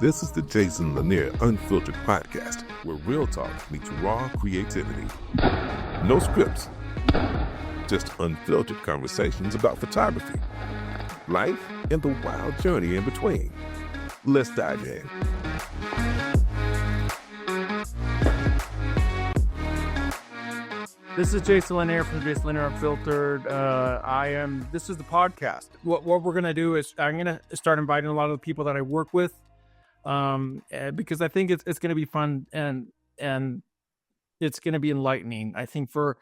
This is the Jason Lanier Unfiltered podcast, where real talk meets raw creativity. No scripts, just unfiltered conversations about photography, life, and the wild journey in between. Let's dive in. This is Jason Lanier from Jason Lanier Unfiltered. This is the podcast. What we're going to do is I'm going to start inviting a lot of the people that I work with because I think it's going to be fun and it's going to be enlightening. I think for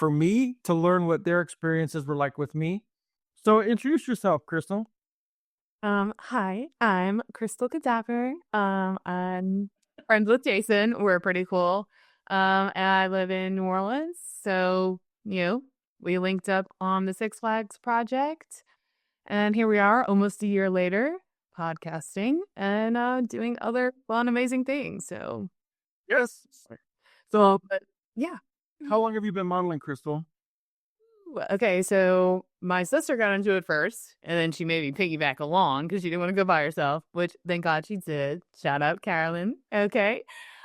me to learn what their experiences were like with me. So introduce yourself, Krystal. Hi, I'm Krystal Kadaver. I'm friends with Jason. We're pretty cool. And I live in New Orleans. So, we linked up on the Six Flags project. And here we are almost a year later, podcasting and doing other fun, amazing things. So, Yes. but yeah. How long have you been modeling, Krystal? Okay, so my sister got into it first, and then she made me piggyback along because she didn't want to go by herself, which thank God she did. Shout out Carolyn. Okay.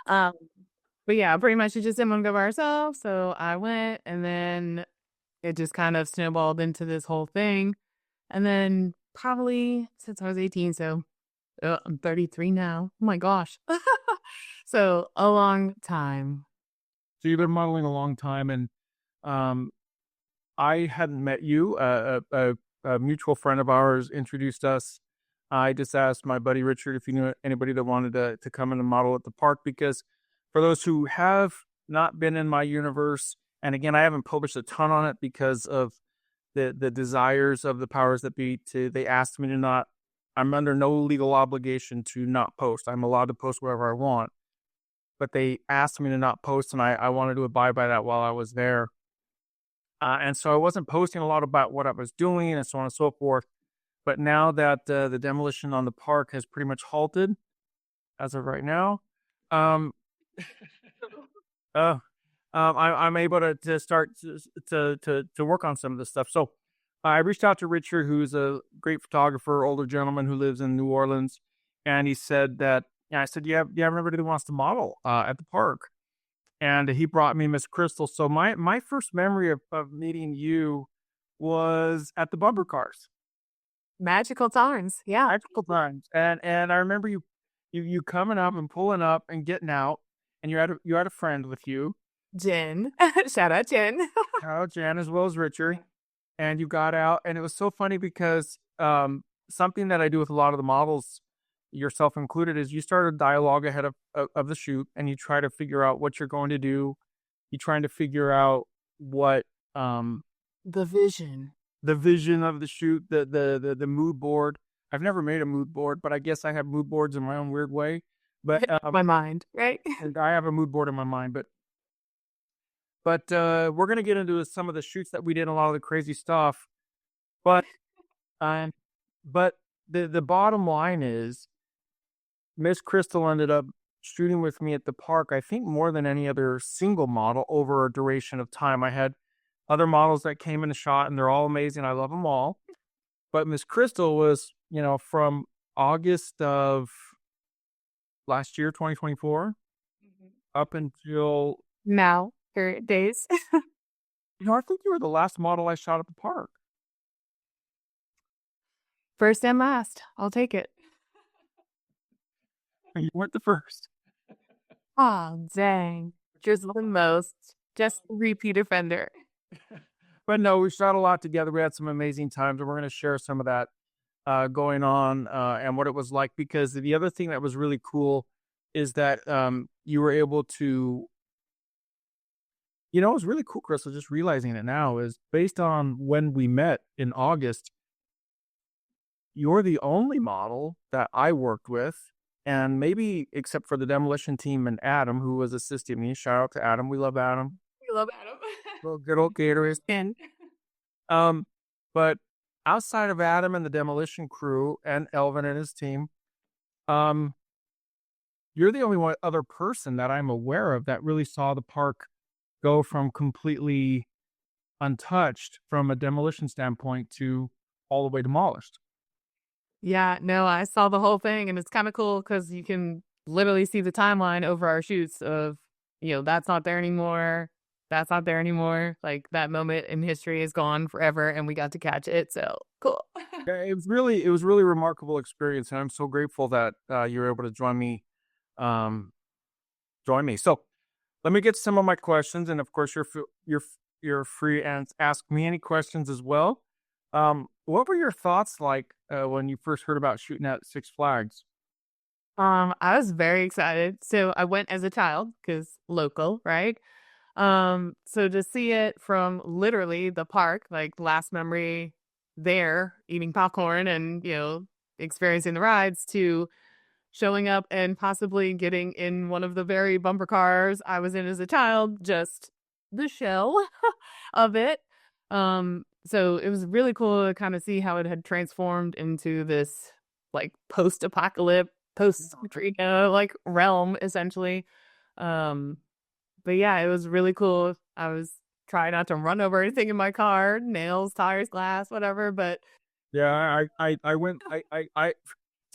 But yeah, pretty much she just didn't want to go by herself. So I went, and then it just kind of snowballed into this whole thing. And then probably since I was 18, so I'm 33 now. Oh my gosh. So a long time. So you've been modeling a long time, and I hadn't met you. A mutual friend of ours introduced us. I just asked my buddy Richard if he knew anybody that wanted to come in and model at the park, because for those who have not been in my universe, and again, I haven't published a ton on it because of the desires of the powers that be. They asked me to not. I'm under no legal obligation to not post. I'm allowed to post wherever I want, but they asked me to not post, and I wanted to abide by that while I was there. And so I wasn't posting a lot about what I was doing and so on and so forth. But now that the demolition on the park has pretty much halted as of right now, I'm able to start to work on some of this stuff. So I reached out to Richard, who's a great photographer, older gentleman who lives in New Orleans. And he said that, I said, you have anybody that wants to model at the park? And he brought me Miss Krystal. So my first memory of meeting you was at the bumper cars. Magical times. Yeah. Magical times. And I remember you coming up and pulling up and getting out, and you had a friend with you. Jen. Shout out Jen. Shout out Jen as well as Richard. And you got out, and it was so funny because something that I do with a lot of the models, yourself included, is you start a dialogue ahead of the shoot, and you try to figure out what you're going to do. You're trying to figure out what the vision of the shoot, the mood board. I've never made a mood board, but I guess I have mood boards in my own weird way. But my mind, right? And I have a mood board in my mind, but we're gonna get into some of the shoots that we did, a lot of the crazy stuff. But the bottom line is, Miss Krystal ended up shooting with me at the park, I think more than any other single model over a duration of time. I had other models that came in the shot, and they're all amazing. I love them all. But Miss Krystal was, from August of last year, 2024, up until now, current days. I think you were the last model I shot at the park. First and last. I'll take it. You weren't the first. Oh, dang. Just the most. Just repeat offender. But no, we shot a lot together. We had some amazing times, and we're going to share some of that going on and what it was like. Because the other thing that was really cool is that you were able to, it was really cool, Krystal, just realizing it now, is based on when we met in August, you're the only model that I worked with. And maybe except for the demolition team and Adam, who was assisting me. Shout out to Adam. We love Adam. We love Adam. Well, good old Gatorade. But outside of Adam and the demolition crew and Elvin and his team, you're the only other person that I'm aware of that really saw the park go from completely untouched from a demolition standpoint to all the way demolished. Yeah, no, I saw the whole thing, and it's kind of cool because you can literally see the timeline over our shoots of, that's not there anymore. That's not there anymore. Like that moment in history is gone forever, and we got to catch it. So cool. Yeah, it was really remarkable experience, and I'm so grateful that you were able to um, join me. So let me get to some of my questions, and of course, you're free and ask me any questions as well. What were your thoughts like when you first heard about shooting at Six Flags? I was very excited. So I went as a child because local, right? So to see it from literally the park, like last memory there, eating popcorn and, experiencing the rides to showing up and possibly getting in one of the very bumper cars I was in as a child, just the shell of it. So it was really cool to kind of see how it had transformed into this like post-apocalypse, post-Katrina like realm essentially. Um, but yeah, it was really cool. I was trying not to run over anything in my car, nails, tires, glass, whatever. But Yeah, I went I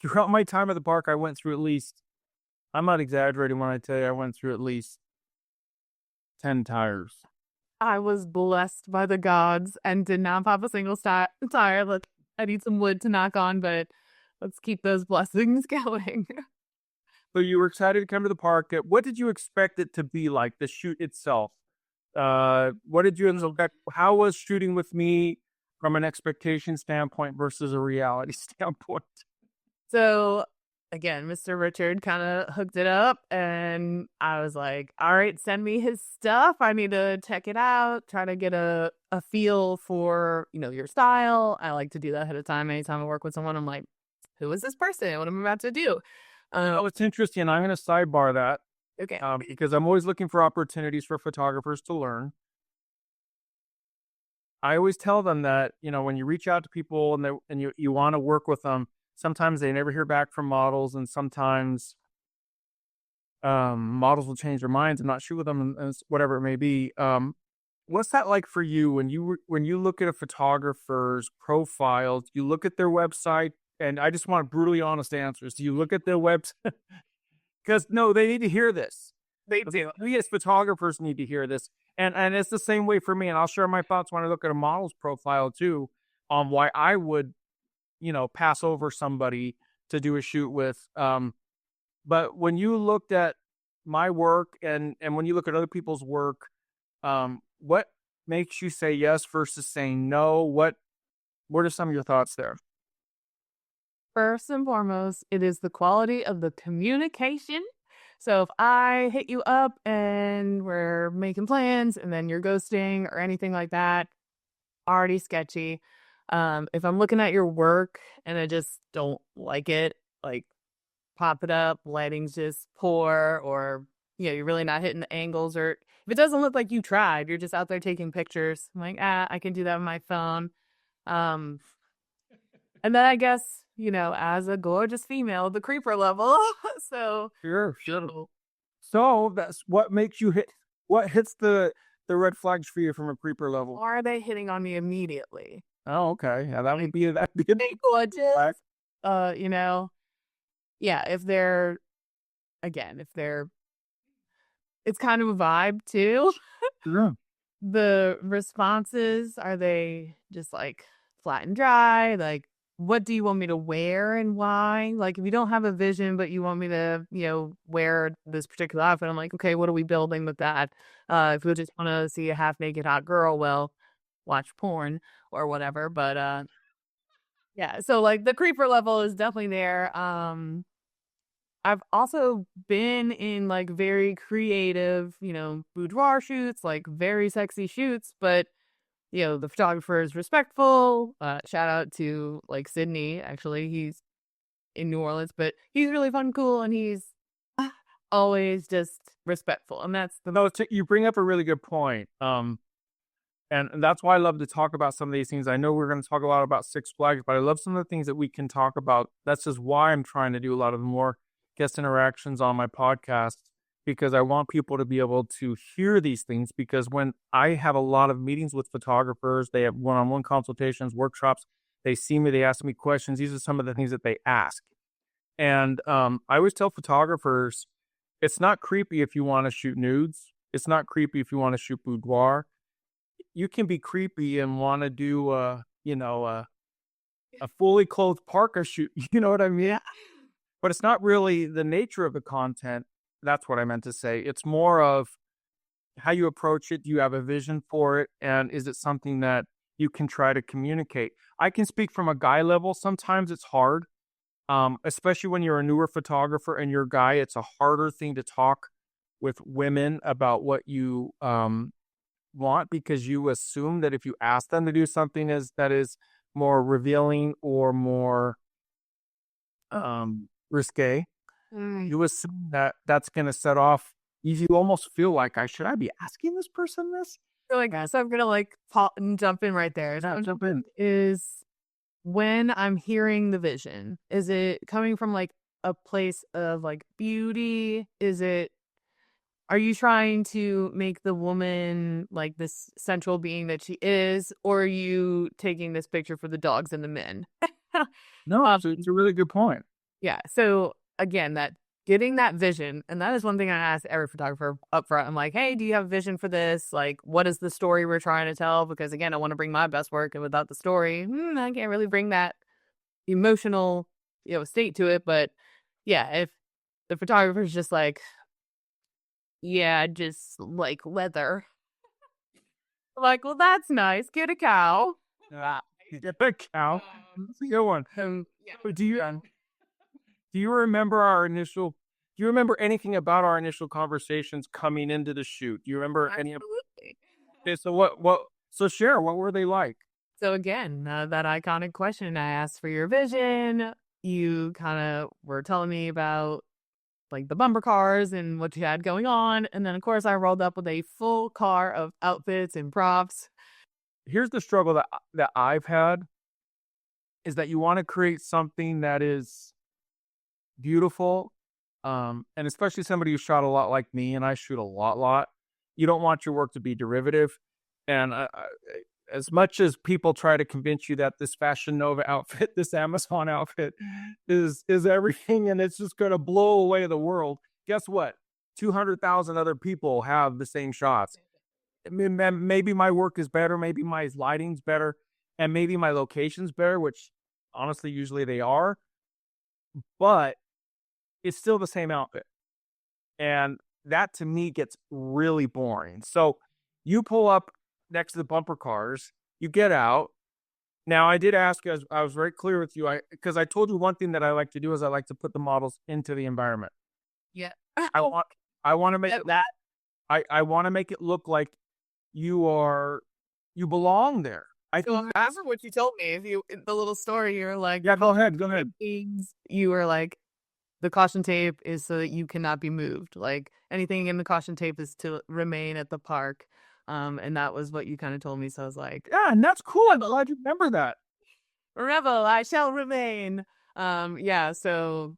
throughout my time at the park, I went through at least. I'm not exaggerating when I tell you I went through at least 10 tires. I was blessed by the gods and did not pop a single tire. I need some wood to knock on, but let's keep those blessings going. So you were excited to come to the park. What did you expect it to be like, the shoot itself? What did you expect? How was shooting with me from an expectation standpoint versus a reality standpoint? So again, Mr. Richard kind of hooked it up, and I was like, all right, send me his stuff. I need to check it out, try to get a feel for, your style. I like to do that ahead of time. Anytime I work with someone, I'm like, who is this person? What am I about to do? Oh, it's interesting. I'm going to sidebar that Okay. because I'm always looking for opportunities for photographers to learn. I always tell them that, when you reach out to people and you want to work with them, sometimes they never hear back from models, and sometimes models will change their minds and not shoot with them, and whatever it may be. What's that like for you when you look at a photographer's profiles? You look at their website, and I just want brutally honest answers. Do you look at their website? Because no, they need to hear this. They do. We as photographers need to hear this, and it's the same way for me. And I'll share my thoughts when I look at a model's profile too, on why I would, pass over somebody to do a shoot with. But when you looked at my work and when you look at other people's work, what makes you say yes versus saying no? What are some of your thoughts there? First and foremost, it is the quality of the communication. So if I hit you up and we're making plans and then you're ghosting or anything like that, already sketchy. If I'm looking at your work and I just don't like it, like pop it up, lighting's just poor, or you're really not hitting the angles, or if it doesn't look like you tried, you're just out there taking pictures. I'm like, I can do that with my phone. Um, and then I guess, as a gorgeous female, the creeper level. So Sure. So that's what makes you hit. What hits the red flags for you from a creeper level? are they hitting on me immediately? Oh, okay. Yeah, that'd be a They gorgeous. flag. Yeah, if they're it's kind of a vibe too. Yeah. The responses, are they just like flat and dry? Like, what do you want me to wear and why? Like, if you don't have a vision, but you want me to, wear this particular outfit, I'm like, okay, what are we building with that? If we just want to see a half naked hot girl, well, watch porn or whatever. But yeah, so like the creeper level is definitely there. I've also been in like very creative, boudoir shoots, like very sexy shoots, but the photographer is respectful. Shout out to like Sydney, actually. He's in New Orleans, but he's really fun, cool, and he's always just respectful. And that's the No, you bring up a really good point. And that's why I love to talk about some of these things. I know we're going to talk a lot about Six Flags, but I love some of the things that we can talk about. That's just why I'm trying to do a lot of the more guest interactions on my podcast, because I want people to be able to hear these things. Because when I have a lot of meetings with photographers, they have one-on-one consultations, workshops, They see me, they ask me questions. These are some of the things that they ask. And I always tell photographers, it's not creepy if you want to shoot nudes. It's not creepy if you want to shoot boudoir. You can be creepy and want to do, a fully clothed parka shoot. You know what I mean? Yeah. But it's not really the nature of the content. That's what I meant to say. It's more of how you approach it. Do you have a vision for it? And is it something that you can try to communicate? I can speak from a guy level. Sometimes it's hard, especially when you're a newer photographer and you're a guy. It's a harder thing to talk with women about what you want, because you assume that if you ask them to do something that is more revealing or more risque, you assume that that's going to set off. You almost feel like, should I be asking this person this? So I guess I'm gonna pop and jump in right there. Jump in. Is when I'm hearing the vision, is it coming from a place of beauty? Are you trying to make the woman this central being that she is, or are you taking this picture for the dogs and the men? No, it's a really good point. Yeah. So again, getting that vision, and that is one thing I ask every photographer up front. I'm like, hey, do you have a vision for this? What is the story we're trying to tell? Because again, I want to bring my best work, and without the story, I can't really bring that emotional, state to it. But yeah, if the photographer's just yeah, just leather. Well, that's nice. Get a cow. Get the cow. That's a good one. Yeah. Do you remember do you remember anything about our initial conversations coming into the shoot? Do you remember any of? Absolutely. Okay, so share, what were they like? So again, that iconic question, I asked for your vision. You kind of were telling me about the bumper cars and what you had going on. And then of course I rolled up with a full car of outfits and props. Here's the struggle that I've had, is that you want to create something that is beautiful. And especially somebody who shot a lot like me, and I shoot a lot. You don't want your work to be derivative. And as much as people try to convince you that this Fashion Nova outfit, this Amazon outfit is everything and it's just going to blow away the world, guess what? 200,000 other people have the same shots. I mean, maybe my work is better, maybe my lighting's better, and maybe my location's better, which honestly usually they are, but it's still the same outfit. And that to me gets really boring. So you pull up next to the bumper cars, you get out. Now, I did ask, as I was very clear with you, because I told you one thing that I like to do is I like to put the models into the environment. Yeah. I want to make that. I want to make it look like you belong there. I think That's what you told me. The little story, you were like, yeah, go ahead. You were like, the caution tape is so that you cannot be moved. Anything in the caution tape is to remain at the park. And that was what you kind of told me. So I was like, yeah, and that's cool. I'm glad you remember that. Rebel, I shall remain. Yeah. So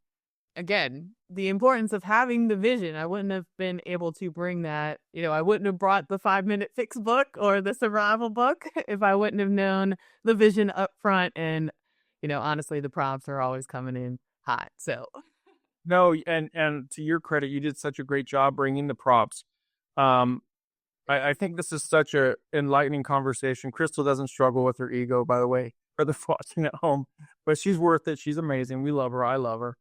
again, the importance of having the vision. I wouldn't have been able to bring that. I wouldn't have brought the 5-minute fix book or the survival book if I wouldn't have known the vision up front. And, honestly, the props are always coming in hot. So no, and to your credit, you did such a great job bringing the props. I think this is such a enlightening conversation. Krystal doesn't struggle with her ego, by the way, for the watching at home, but she's worth it. She's amazing. We love her. I love her.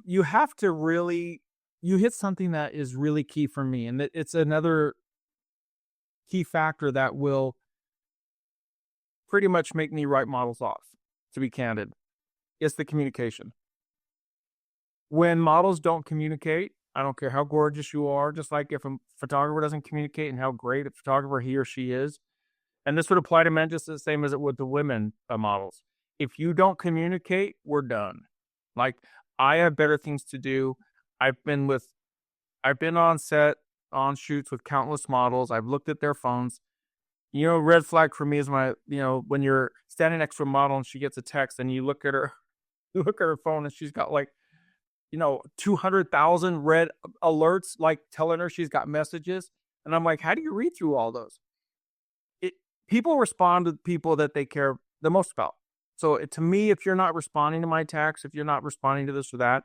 You have to really, you hit something that is really key for me, and it's another key factor that will pretty much make me write models off, to be candid. It's the communication. When models don't communicate, I don't care how gorgeous you are, just like if a photographer doesn't communicate and how great a photographer he or she is. And this would apply to men just the same as it would to women models. If you don't communicate, we're done. I have better things to do. I've been on set, on shoots with countless models. I've looked at their phones. Red flag for me is when you're standing next to a model and she gets a text and you look at her phone and she's got 200,000 red alerts, telling her she's got messages. And I'm like, how do you read through all those? people respond to people that they care the most about. So to me, if you're not responding to my text, if you're not responding to this or that,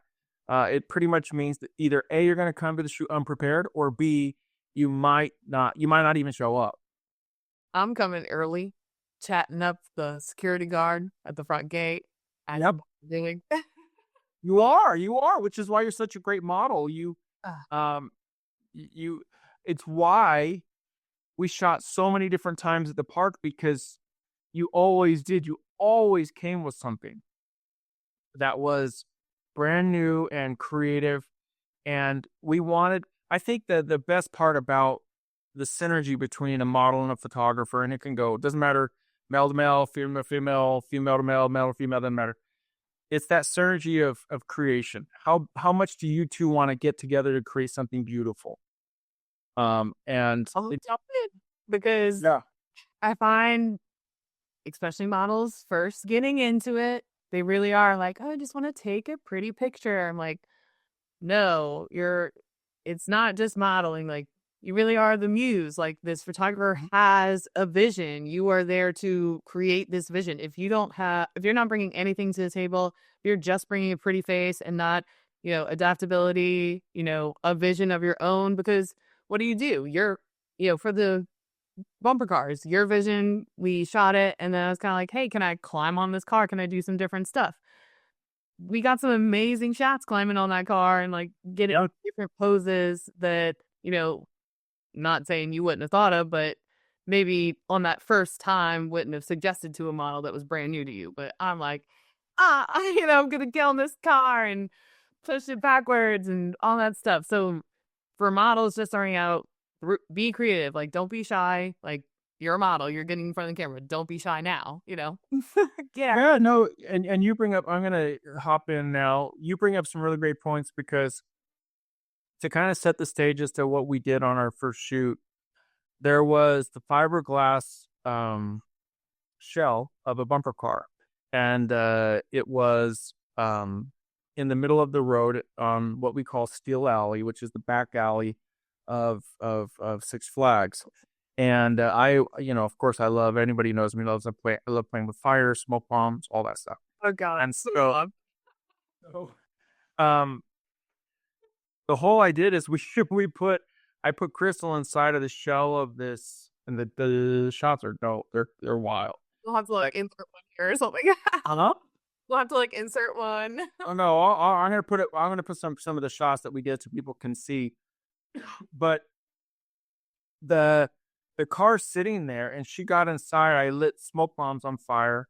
it pretty much means that either A, you're going to come to the shoot unprepared, or B, you might not even show up. I'm coming early, chatting up the security guard at the front gate. Yep. Doing. You are, which is why you're such a great model. It's why we shot so many different times at the park, because you always came with something that was brand new and creative. And I think that the best part about the synergy between a model and a photographer, and it doesn't matter, male to male, female to female, female to male, male to female, doesn't matter. It's that synergy of creation. How much do you two want to get together to create something beautiful? And I'll jump in, because I find, especially models first getting into it, they really are like, oh, I just want to take a pretty picture. I'm like, no, it's not just modeling. Like, you really are the muse. Like, this photographer has a vision. You are there to create this vision. If you're not bringing anything to the table, if you're just bringing a pretty face and not, adaptability, a vision of your own, because what do? You're, for the bumper cars, your vision, we shot it. And then I was kind of like, hey, can I climb on this car? Can I do some different stuff? We got some amazing shots climbing on that car and like getting different poses that, not saying you wouldn't have thought of, but maybe on that first time wouldn't have suggested to a model that was brand new to you. But I'm like, I'm going to get on this car and push it backwards and all that stuff. So for models just starting out, be creative. Like, don't be shy. Like, you're a model. You're getting in front of the camera. Don't be shy now, Yeah, no, and you bring up, I'm going to hop in now. You bring up some really great points, because to kind of set the stage as to what we did on our first shoot, there was the fiberglass shell of a bumper car. And it was in the middle of the road on what we call Steel Alley, which is the back alley of Six Flags. And of course, anybody knows me, I love playing with fire, smoke bombs, all that stuff. Oh God. And so the whole idea is I put Krystal inside of the shell of this, and the shots they're wild. We'll have to insert one here or something. Huh? We'll have to insert one. Oh no, I'm gonna put it. I'm gonna put some of the shots that we did so people can see. But the car sitting there, and she got inside. I lit smoke bombs on fire.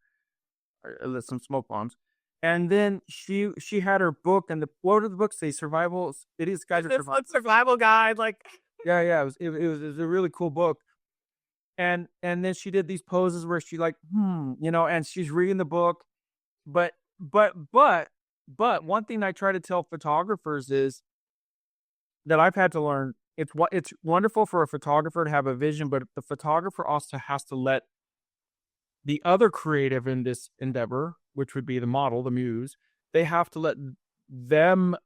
I lit some smoke bombs. And then she had her book, and what did the book say? Survival. It is guys. Survival guide. Yeah. It was a really cool book. And then she did these poses where she and she's reading the book. But one thing I try to tell photographers is that I've had to learn. It's wonderful for a photographer to have a vision, but the photographer also has to let the other creative in this endeavor, which would be the model, the muse, they have to let them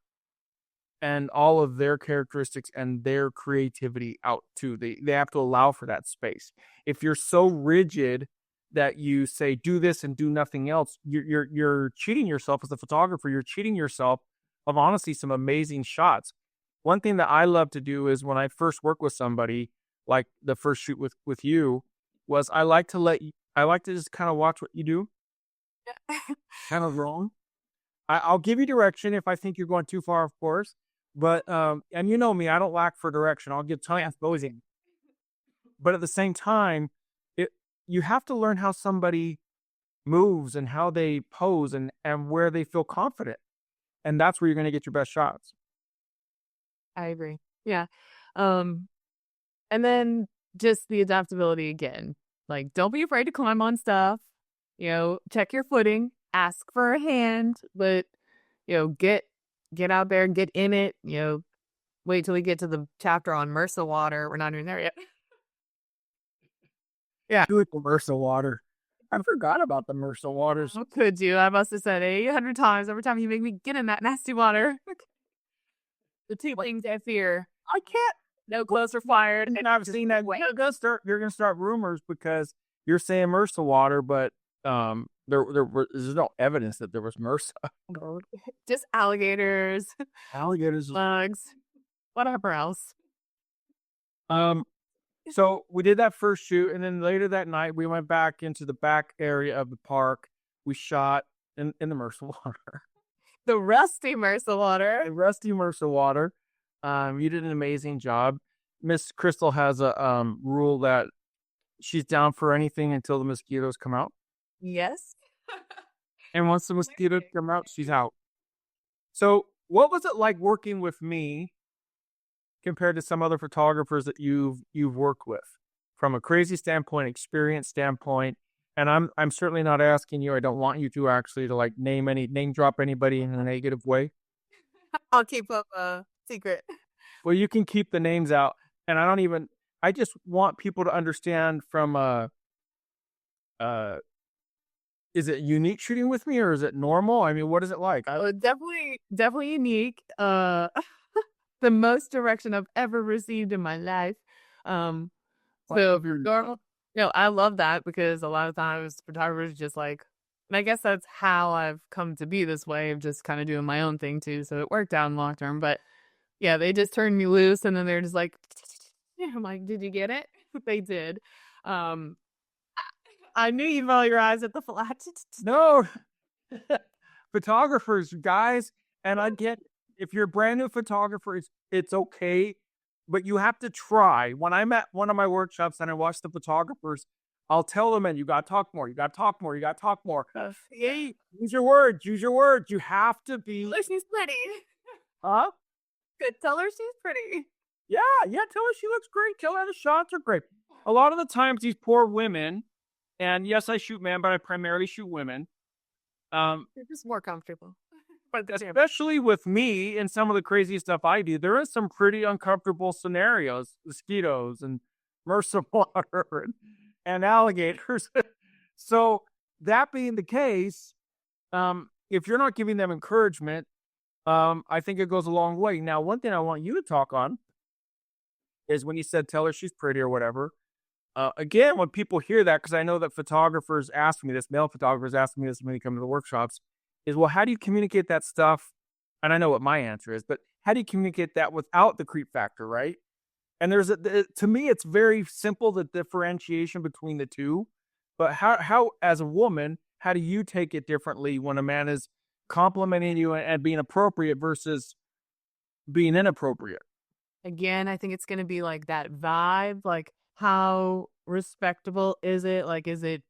and all of their characteristics and their creativity out too. They have to allow for that space. If you're so rigid that you say do this and do nothing else, you're cheating yourself as a photographer. You're cheating yourself of honestly some amazing shots. One thing that I love to do is when I first work with somebody, like the first shoot with you, was I like to just kind of watch what you do. Kind of wrong. I'll give you direction if I think you're going too far, of course. But and you know me, I don't lack for direction. I'll give time exposing. But at the same time, you have to learn how somebody moves and how they pose and where they feel confident. And that's where you're going to get your best shots. I agree. Yeah. And then just the adaptability again. Like, don't be afraid to climb on stuff. Check your footing, ask for a hand, but get out there, get in it. Wait till we get to the chapter on MRSA water. We're not even there yet. Yeah, do it the MRSA water. I forgot about the MRSA waters. How could you? I must have said 800 times every time you make me get in that nasty water. The two things I fear. I can't. No clothes required. And I've seen that. You're gonna start rumors, because you're saying MRSA water, but there's no evidence that there was MRSA. Just alligators, Alligators. bugs, whatever else. So we did that first shoot, and then later that night we went back into the back area of the park. We shot in the MRSA water. The rusty MRSA water. The rusty MRSA water. You did an amazing job. Miss Krystal has a rule that she's down for anything until the mosquitoes come out. Yes. And once the mosquitoes come out, she's out. So what was it like working with me compared to some other photographers that you've worked with from a crazy standpoint, experience standpoint? And I'm certainly not asking you, I don't want you to actually to like name drop anybody in a negative way. I'll keep up a secret. Well, you can keep the names out. And I just want people to understand from is it unique shooting with me or is it normal? I mean, what is it like? Definitely unique. The most direction I've ever received in my life. So if you're normal, I love that because a lot of times photographers just like, and I guess that's how I've come to be this way of just kind of doing my own thing too. So it worked out in long term, but yeah, they just turned me loose and then they're just like, I'm like, did you get it? They did. I knew you'd roll your eyes at the flat. No, photographers, guys, and I get if you're a brand new photographer, it's okay, but you have to try. When I'm at one of my workshops and I watch the photographers, I'll tell them, and you got to talk more. You got to talk more. You got to talk more. Hey, use your words. Use your words. You have to be. Tell her she's pretty. Huh? Good. Tell her she's pretty. Yeah. Tell her she looks great. Tell her the shots are great. A lot of the times, these poor women. And yes, I shoot men, but I primarily shoot women. You're just more comfortable. But especially with me and some of the crazy stuff I do, there is some pretty uncomfortable scenarios, mosquitoes and MRSA water and alligators. So that being the case, if you're not giving them encouragement, I think it goes a long way. Now, one thing I want you to talk on is when you said, tell her she's pretty or whatever. Again, when people hear that, because I know that photographers ask me this, male photographers ask me this when they come to the workshops, is, well, how do you communicate that stuff? And I know what my answer is, but how do you communicate that without the creep factor, right? And to me, it's very simple, the differentiation between the two. But how, as a woman, how do you take it differently when a man is complimenting you and being appropriate versus being inappropriate? Again, I think it's going to be like that vibe, like, how respectable is it? Like, is it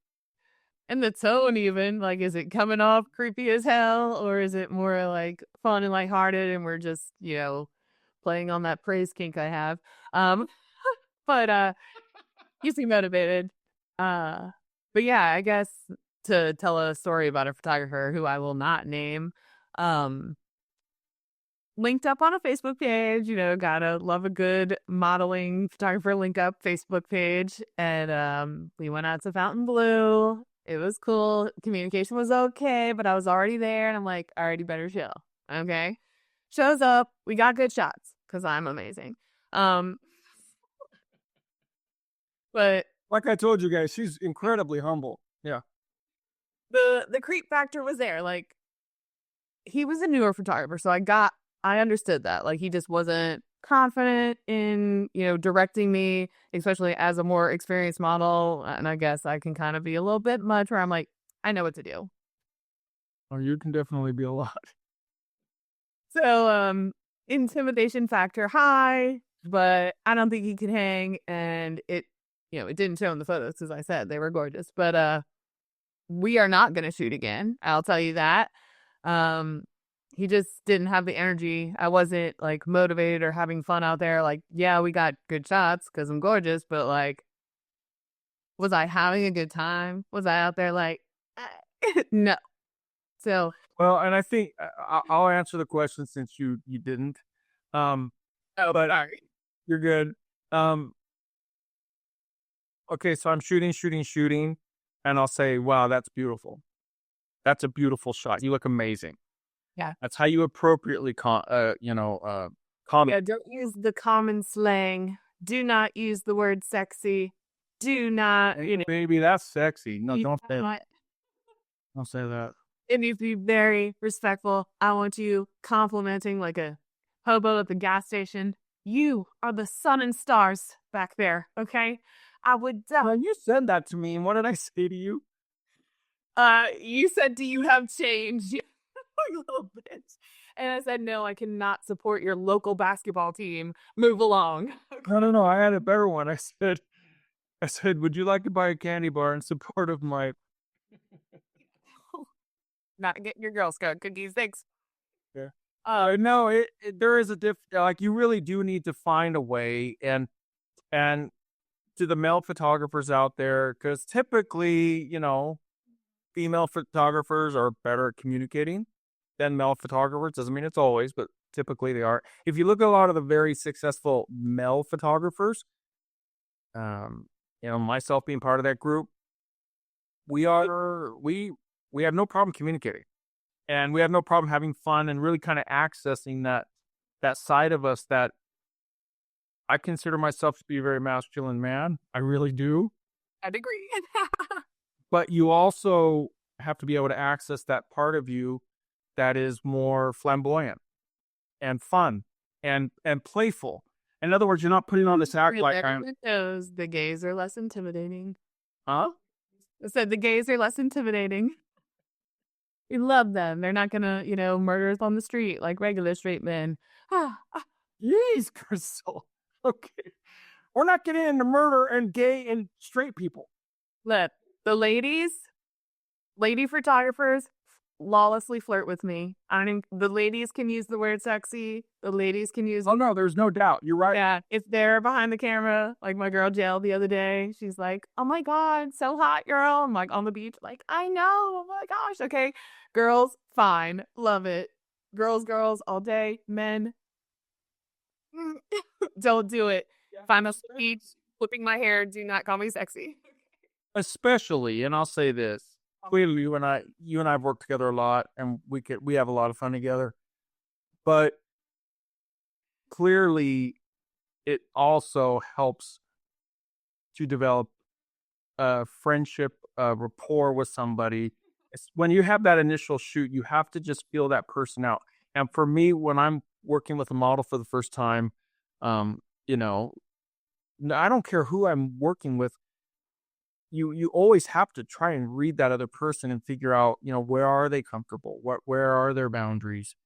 in the tone even? Like, is it coming off creepy as hell? Or is it more like fun and lighthearted and we're just, playing on that praise kink I have? But you seem motivated. But yeah, I guess to tell a story about a photographer who I will not name, linked up on a Facebook page, gotta love a good modeling photographer link up Facebook page. And we went out to Fontainebleau. It was cool. Communication was okay, but I was already there and I'm like, already better chill. Okay. Shows up. We got good shots because I'm amazing. But like I told you guys, she's incredibly humble. Yeah. The creep factor was there. Like, he was a newer photographer, so I understood that. Like, he just wasn't confident in, directing me, especially as a more experienced model. And I guess I can kind of be a little bit much where I'm like, I know what to do. Oh, you can definitely be a lot. So, intimidation factor high, but I don't think he could hang. And it didn't show in the photos, as I said, they were gorgeous. But we are not going to shoot again. I'll tell you that. He just didn't have the energy. I wasn't like motivated or having fun out there. Like, yeah, we got good shots because I'm gorgeous, but like, was I having a good time? Was I out there like, no. So, well, and I think I'll answer the question since you didn't. But sorry. You're good. Okay, so I'm shooting, and I'll say, wow, that's beautiful. That's a beautiful shot. You look amazing. Yeah. That's how you appropriately comment. Yeah, don't use the common slang. Do not use the word sexy. do not, Baby, that's sexy. No, you don't say that. not- Don't say that. it needs to be very respectful. I want you complimenting like a hobo at the gas station. You are the sun and stars back there, okay? I would You said that to me, and what did I say to you? you said, do you have change? You little bitch. And I said, no, I cannot support your local basketball team. Move along. No. I had a better one. I said, would you like to buy a candy bar in support of my? Not getting your Girl Scout cookies. Thanks. Yeah. No, there is a like you really do need to find a way and to the male photographers out there, because typically, female photographers are better at communicating than male photographers. Doesn't mean it's always, but typically they are. If you look at a lot of the very successful male photographers, myself being part of that group, we have no problem communicating, and we have no problem having fun and really kind of accessing that side of us that I consider myself to be a very masculine man. I really do. I'd agree. But you also have to be able to access that part of you that is more flamboyant and fun and playful. In other words, you're not putting on this act like I'm. Knows the gays are less intimidating. Huh? I said the gays are less intimidating. We love them. They're not gonna, murder us on the street like regular straight men. Yes, Krystal. Okay. We're not getting into murder and gay and straight people. Look, the lady photographers lawlessly flirt with me. The ladies can use the word sexy. The ladies can use. Oh no, there's no doubt. You're right. Yeah, if they're behind the camera, like my girl Jill the other day, she's like, "Oh my god, so hot, girl!" I'm like on the beach, like, I know. Oh my gosh. Okay, girls, fine, love it. Girls, all day. Men, don't do it. If I'm on the beach flipping my hair, do not call me sexy. Especially, and I'll say this. Clearly, you and I have worked together a lot, and we have a lot of fun together. But clearly, it also helps to develop a friendship, rapport with somebody. When you have that initial shoot, you have to just feel that person out. And for me, when I'm working with a model for the first time, I don't care who I'm working with. You always have to try and read that other person and figure out, where are they comfortable? Where are their boundaries?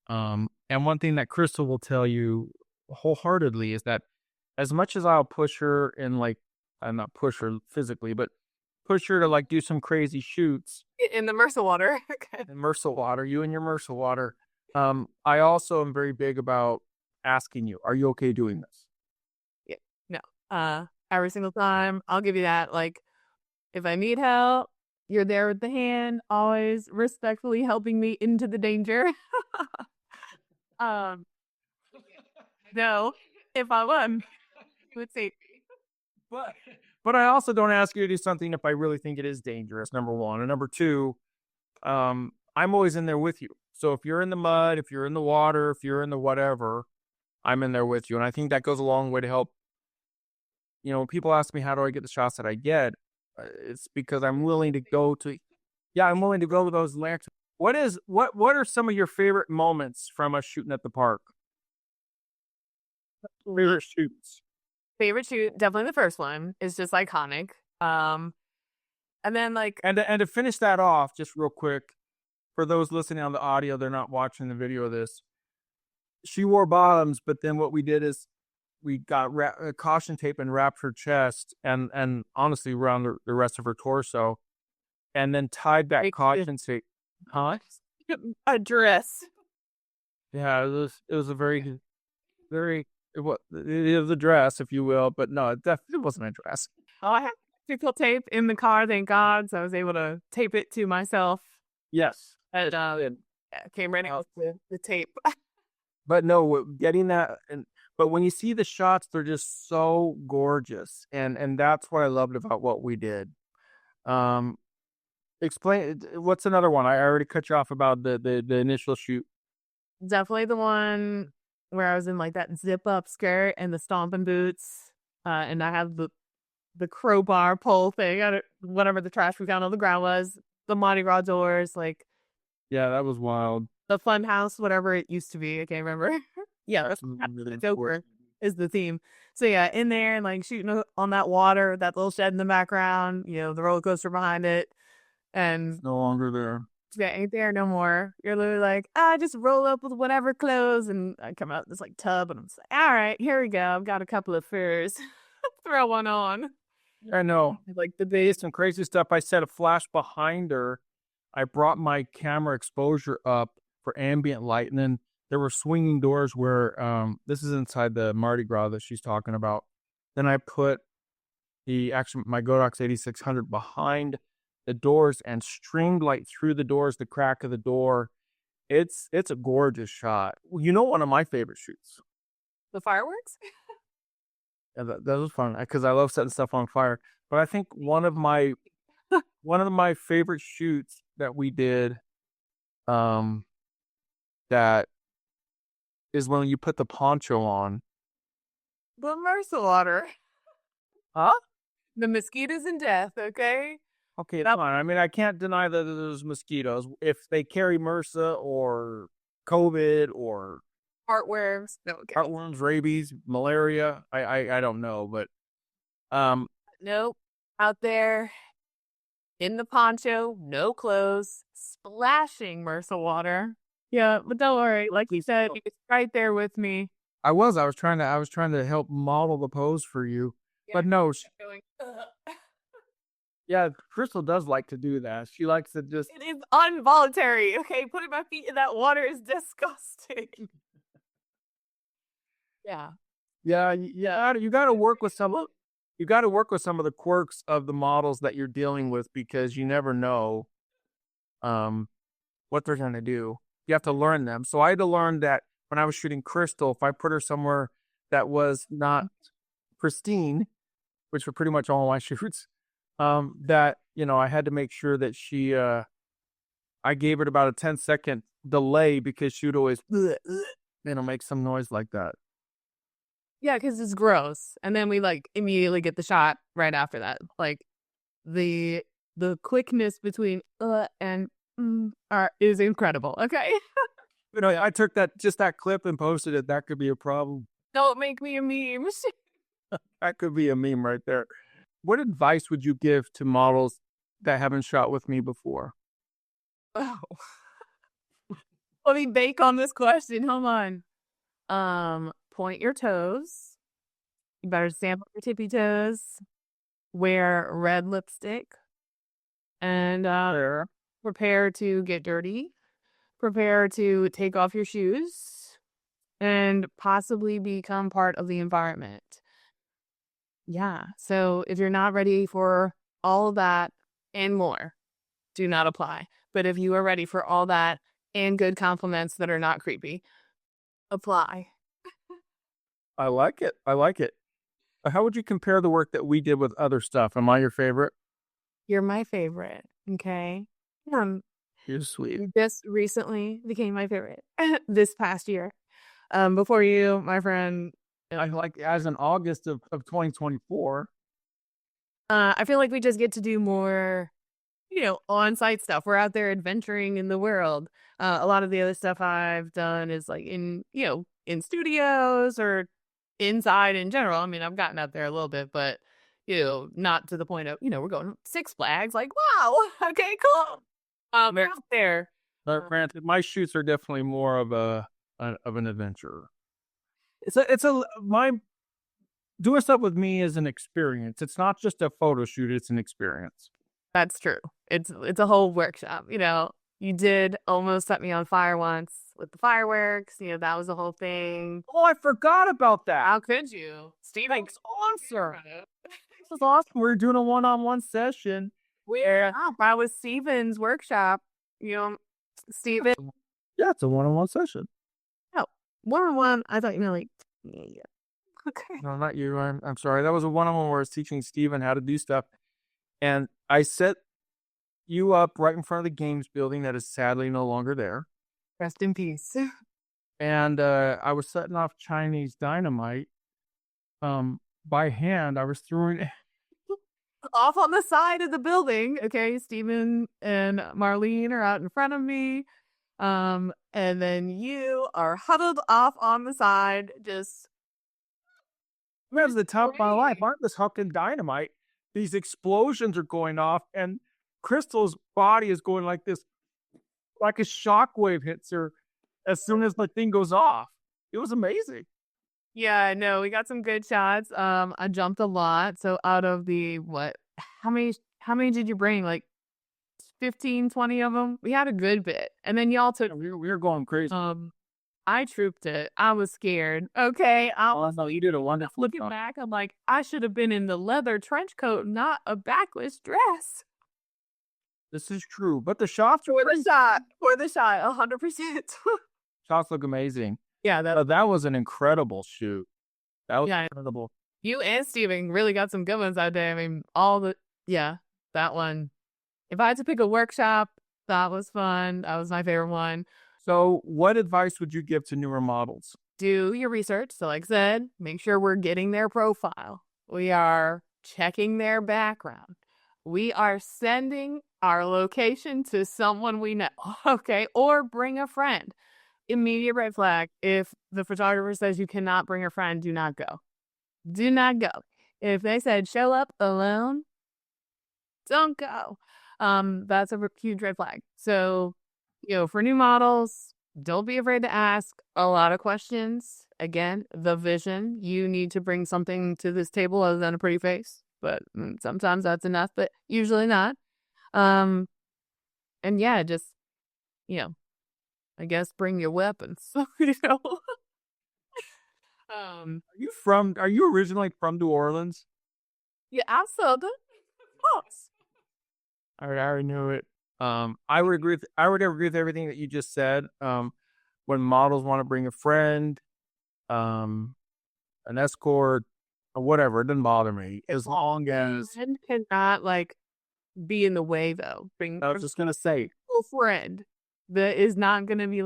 And one thing that Krystal will tell you wholeheartedly is that as much as I'll push her and not push her physically, but push her to do some crazy shoots in the MRSA water. In MRSA water, you and your MRSA water. I also am very big about asking you, are you okay doing this? Yeah. No. Every single time, I'll give you that. If I need help, you're there with the hand, always respectfully helping me into the danger. No, if I won, you would say. But I also don't ask you to do something if I really think it is dangerous, number one. And number two, I'm always in there with you. So if you're in the mud, if you're in the water, if you're in the whatever, I'm in there with you. And I think that goes a long way to help. When people ask me, how do I get the shots that I get? It's because I'm willing to go to those lengths. What are some of your favorite moments from us shooting at the park? Favorite shoots. Favorite shoot, definitely the first one. Is just iconic. And then and to finish that off, just real quick, for those listening on the audio, they're not watching the video of this. She wore bottoms, but then what we did is we got caution tape and wrapped her chest and honestly around the rest of her torso, and then tied back caution tape. Huh? A dress. Yeah, it was a very, very. It was a dress, if you will, but no, it definitely wasn't a dress. Oh, I had electrical tape in the car, thank God, so I was able to tape it to myself. Yes. And came right out with the tape. But no, getting that, but when you see the shots, they're just so gorgeous, and that's what I loved about what we did. Explain, what's another one? I already cut you off about the initial shoot. Definitely the one where I was in that zip up skirt and the stomping boots, and I had the crowbar pole thing, whatever the trash we found on the ground was, the Mardi Gras doors, like Yeah, that was wild. the fun house, whatever it used to be. I can't remember. Yeah, that's Really Joker is the theme. So yeah, in there and like shooting on that water, that little shed in the background, the roller coaster behind it, and It's no longer there. yeah, ain't there no more. You're literally like, just roll up with whatever clothes, and I come out this like tub, and I'm just like, all right, here we go. I've got a couple of furs. Throw one on. I know. Like the day, some crazy stuff. I set a flash behind her. I brought my camera exposure up for ambient light, and then there were swinging doors where this is inside the Mardi Gras that she's talking about. Then I put my Godox 8600 behind the doors and streamed light through the doors, the crack of the door. It's a gorgeous shot. One of my favorite shoots. The fireworks? Yeah, that was fun because I love setting stuff on fire. But I think one of my favorite shoots that we did, that is when you put the poncho on. The MRSA water. Huh? The mosquitoes and death, okay? Okay, that's fine. I mean, I can't deny that there's mosquitoes. If they carry MRSA or COVID or Heartworms. No, okay. heartworms, rabies, malaria, I don't know, but Nope. Out there in the poncho, no clothes, splashing MRSA water. Yeah, but don't worry. Like you said, he was right there with me. I was trying to help model the pose for you. Yeah, but no, going, yeah, Krystal does like to do that. She likes to just. It is involuntary. Okay, putting my feet in that water is disgusting. Yeah. Yeah. You got to work with some of the quirks of the models that you're dealing with because you never know, what they're gonna do. You have to learn them. So I had to learn that when I was shooting Krystal, if I put her somewhere that was not pristine, which were pretty much all my shoots, that I had to make sure that she, I gave it about a 10-second delay because she would always, make some noise like that. Yeah, because it's gross. And then we like immediately get the shot right after that. Like the quickness between and is incredible. Okay. I took that clip and posted it. That could be a problem. Don't make me a meme. That could be a meme right there. What advice would you give to models that haven't shot with me before? Oh. Let me bake on this question. Hold on. Point your toes. You better sample your tippy toes. Wear red lipstick. And prepare to get dirty. Prepare to take off your shoes. And possibly become part of the environment. Yeah. So if you're not ready for all of that and more, do not apply. But if you are ready for all that and good compliments that are not creepy, apply. I like it. How would you compare the work that we did with other stuff? Am I your favorite? You're my favorite. Okay. You're sweet. This recently became my favorite this past year. Before you, my friend. I like as in August of 2024. I feel like we just get to do more, on-site stuff. We're out there adventuring in the world. A lot of the other stuff I've done is like in studios or inside in general. I mean, I've gotten out there a little bit, but not to the point of, we're going Six Flags. Like, wow, okay, cool. We're out there. Granted, my shoots are definitely more of an adventure. Doing stuff with me is an experience. It's not just a photo shoot; it's an experience. That's true. It's a whole workshop. You did almost set me on fire once with the fireworks. That was the whole thing. Oh, I forgot about that. How could you? Steven, sponsor. This is awesome. We're doing a one-on-one session. I was Steven's workshop. Steven. Yeah, it's a one-on-one session. Oh, one-on-one. I thought you meant like. Yeah. Okay. No, not you. I'm sorry. That was a one-on-one where I was teaching Steven how to do stuff. And I set you up right in front of the games building that is sadly no longer there. Rest in peace. And I was setting off Chinese dynamite by hand. I was throwing off on the side of the building. Okay, Steven and Marlene are out in front of me. And then you are huddled off on the side, just That's the top of my life. Aren't this fucking dynamite? These explosions are going off, and Krystal's body is going like this, like a shockwave hits her as soon as the thing goes off. It was amazing. yeah, no, we got some good shots. I jumped a lot. So out of the how many did you bring? Like 15, 20 of them? We had a good bit. And then y'all took We were going crazy. I trooped it. I was scared. Okay. I was no, you did a wonderful looking job. back. I'm like, I should have been in the leather trench coat, not a backless dress. This is true, but the shots For the shot. 100%. shots look amazing. Yeah, That was an incredible shoot. That was Yeah. incredible. you and Steven really got some good ones that day. I mean, that one. If I had to pick a workshop, that was fun. That was my favorite one. So, what advice would you give to newer models? Do your research. So like I said, make sure we're getting their profile. We are checking their background. We are sending our location to someone we know. Okay. Or bring a friend. Immediate red flag. If the photographer says you cannot bring a friend, do not go. Do not go. If they said show up alone, don't go. That's a huge red flag. So, for new models, don't be afraid to ask a lot of questions. Again, the vision. You need to bring something to this table other than a pretty face. But sometimes that's enough, but usually not. And yeah, just, I guess bring your weapons. Are you originally from New Orleans? Yeah, I'm Southern. Of course. I already knew it. I would agree with everything that you just said. When models want to bring a friend, an escort, or whatever, it doesn't bother me as long as. Friend cannot be in the way though. I was just gonna say. A friend that is not gonna be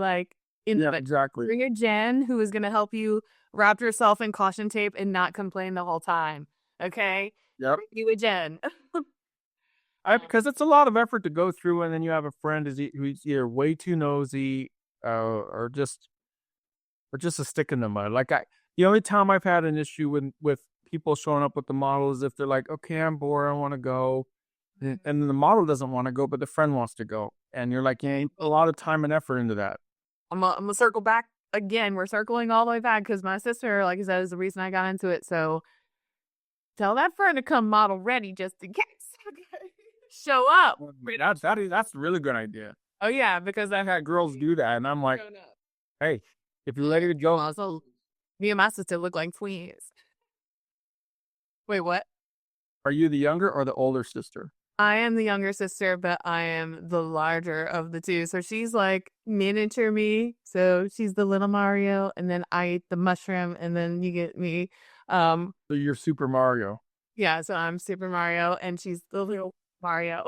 Exactly. Bring a Jen who is gonna help you wrap yourself in caution tape and not complain the whole time. Okay. Yep. Bring you a Jen. Because it's a lot of effort to go through, and then you have a friend who's either way too nosy, or just a stick in the mud. The only time I've had an issue with people showing up with the model is if they're like, okay, I'm bored, I want to go, and then the model doesn't want to go, but the friend wants to go, and you're like, yeah, a lot of time and effort into that. I'm gonna circle back again. We're circling all the way back because my sister, like I said, is the reason I got into it. So tell that friend to come model ready just in case. Okay. Show up. That's a really good idea. Oh yeah, because I've had girls do that, and I'm like, hey, if you're ready to go. Also, me and my sister look like twins. Wait, what? Are you the younger or the older sister? I am the younger sister, but I am the larger of the two. So she's like miniature me. So she's the little Mario, and then I eat the mushroom, and then you get me. So you're Super Mario. Yeah, so I'm Super Mario, and she's the little Mario.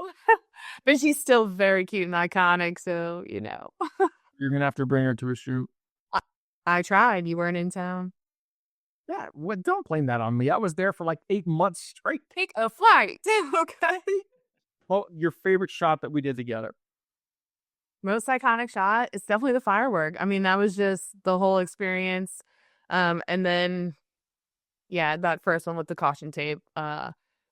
But she's still very cute and iconic, so You're gonna have to bring her to a shoot. I tried. You weren't in town. Yeah, don't blame that on me. I was there for like 8 months straight. Pick a flight. Okay. Well, your favorite shot that we did together? Most iconic shot is definitely the firework. I mean, that was just the whole experience. And then, yeah, that first one with the caution tape.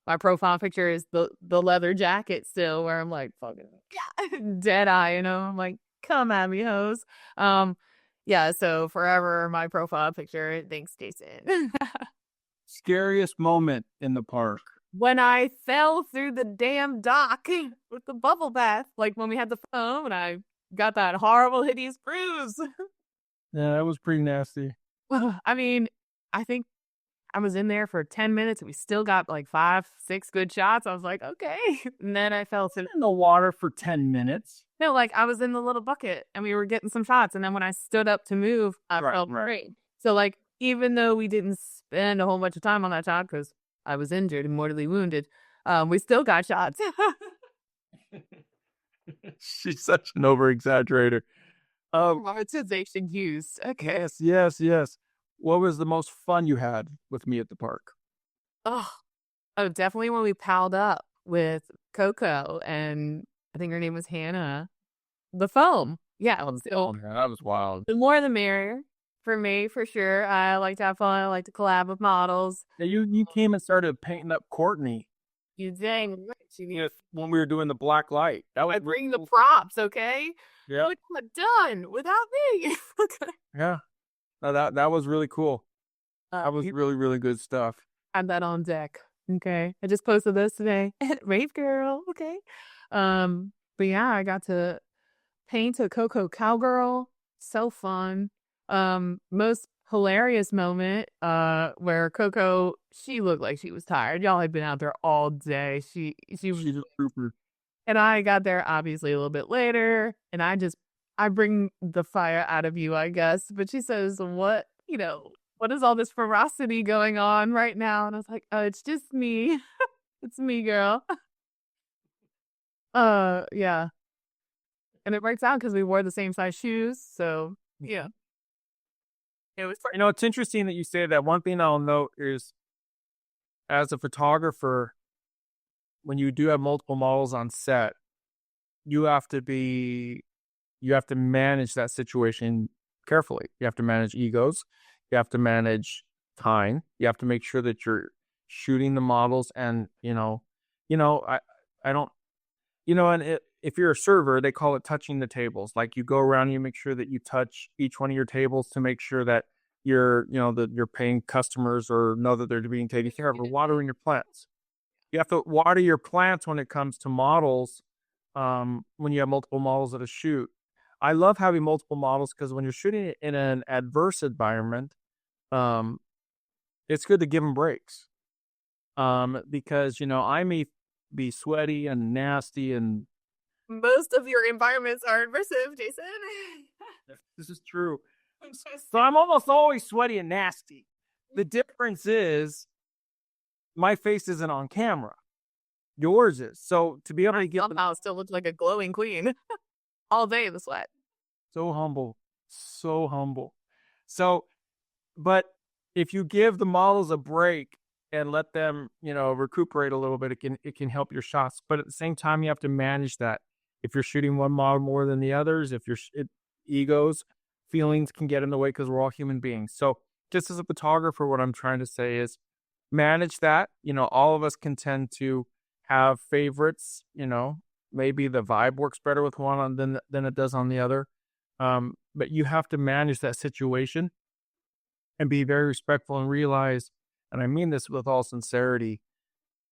My profile picture is the leather jacket still, where I'm like, fucking dead eye, I'm like, come at me, hoes. Yeah, so forever my profile picture. Thanks, Jason. Scariest moment in the park? When I fell through the damn dock with the bubble bath, like when we had the foam and I got that horrible, hideous bruise. Yeah, that was pretty nasty. I mean, I think I was in there for 10 minutes and we still got like 5, 6 good shots. I was like, okay. And then I fell in the water for 10 minutes. No, I was in the little bucket and we were getting some shots. And then when I stood up to move, I felt great. So even though we didn't spend a whole bunch of time on that shot because I was injured and mortally wounded, we still got shots. She's such an over-exaggerator. Monetization used. Okay. Yes. What was the most fun you had with me at the park? Oh, Oh, definitely when we palled up with Coco and I think her name was Hannah. The foam. Yeah. So Yeah, that was wild. the more the merrier for me, for sure. I like to have fun. I like to collab with models. Yeah, you came and started painting up Courtney. You dang right. When we were doing the black light. That was I bring the props, okay? Yeah. Look what done without me. Okay. Yeah. No, that was really cool. That was really, really good stuff. Had that on deck. Okay. I just posted this today. Rave girl. Okay. But yeah, I got to paint a Coco cowgirl. So fun. Most hilarious moment, where Coco, she looked like she was tired. Y'all had been out there all day. She was She's a trooper. and I got there obviously a little bit later, and I bring the fire out of you, I guess. But she says, what is all this ferocity going on right now? And I was like, oh, it's just me. It's me, girl. Yeah. And it works out because we wore the same size shoes. So yeah. It was fun. It's interesting that you say that. One thing I'll note is, as a photographer, when you do have multiple models on set, you have to manage that situation carefully. You have to manage egos. You have to manage time. You have to make sure that you're shooting the models, and I don't, and if you're a server, they call it touching the tables. Like, you go around and you make sure that you touch each one of your tables to make sure that that you're paying customers or know that they're being taken care of, or watering your plants. You have to water your plants when it comes to models, when you have multiple models at a shoot. I love having multiple models because when you're shooting it in an adverse environment, it's good to give them breaks. Because, I may be sweaty and nasty, and Most of your environments are immersive, Jason. this is true. So I'm almost always sweaty and nasty. The difference is my face isn't on camera. Yours is. So to be able to get Somehow still looks like a glowing queen all day in the sweat. so humble. So, but if you give the models a break and let them, recuperate a little bit, it can help your shots. But at the same time, you have to manage that. If you're shooting one model more than the others, if egos, feelings can get in the way because we're all human beings. So just as a photographer, what I'm trying to say is manage that. All of us can tend to have favorites. Maybe the vibe works better with one than it does on the other. But you have to manage that situation and be very respectful and realize, and I mean this with all sincerity,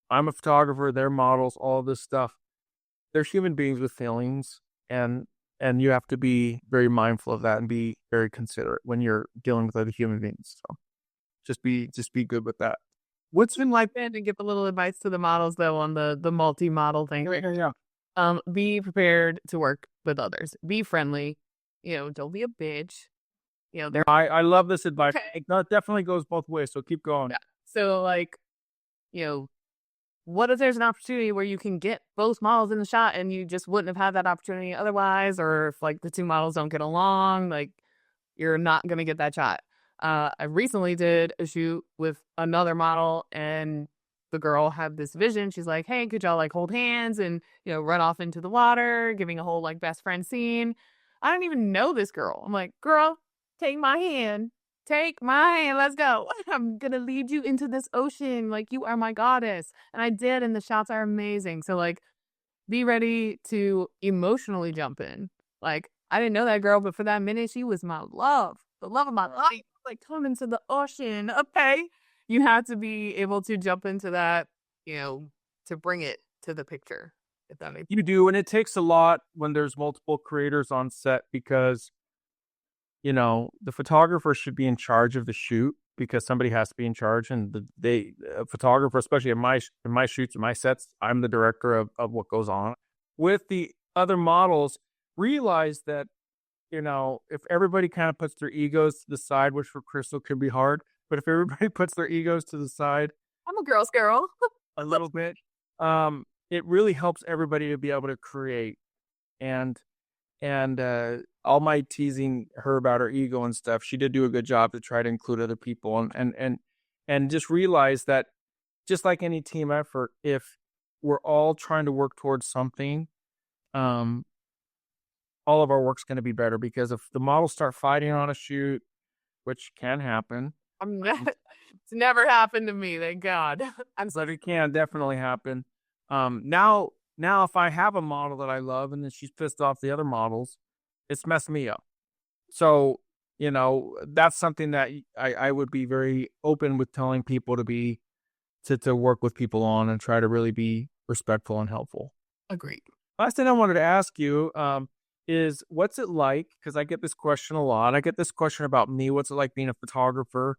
I'm a photographer, they're models, all this stuff. They're human beings with feelings, and you have to be very mindful of that and be very considerate when you're dealing with other human beings. So just be good with that. What's been like then, to give a little advice to the models though on the multi-model thing? Yeah. Be prepared to work with others. Be friendly. Don't be a bitch. I love this advice. Okay. It definitely goes both ways. So keep going. Yeah. So what if there's an opportunity where you can get both models in the shot and you just wouldn't have had that opportunity otherwise? Or if the two models don't get along, you're not going to get that shot. I recently did a shoot with another model, and the girl had this vision. She's like, hey, could y'all hold hands and, run off into the water, giving a whole best friend scene. I don't even know this girl. I'm like, girl, take my hand. Take my hand. Let's go. I'm going to lead you into this ocean. You are my goddess. And I did. And the shots are amazing. So be ready to emotionally jump in. I didn't know that girl, but for that minute, she was my love. The love of my life. Come into the ocean. Okay. You have to be able to jump into that, to bring it to the picture. If that makes sense. You do. And it takes a lot when there's multiple creators on set, because the photographer should be in charge of the shoot, because somebody has to be in charge. And the photographer, especially in my shoots, in my sets, I'm the director of what goes on. With the other models, realize that, if everybody kind of puts their egos to the side, which for Krystal could be hard, but if everybody puts their egos to the side, I'm a girl's girl. a little bit, it really helps everybody to be able to create. And all my teasing her about her ego and stuff, she did do a good job to try to include other people, and just realize that just like any team effort, if we're all trying to work towards something, all of our work's going to be better, because if the models start fighting on a shoot, which can happen, It's never happened to me, thank God. but it can definitely happen. Now if I have a model that I love and then she's pissed off the other models, it's messed me up. So, that's something that I would be very open with telling people to work with people on, and try to really be respectful and helpful. Agreed. Last thing I wanted to ask you is, what's it like? Because I get this question a lot. I get this question about me. What's it like being a photographer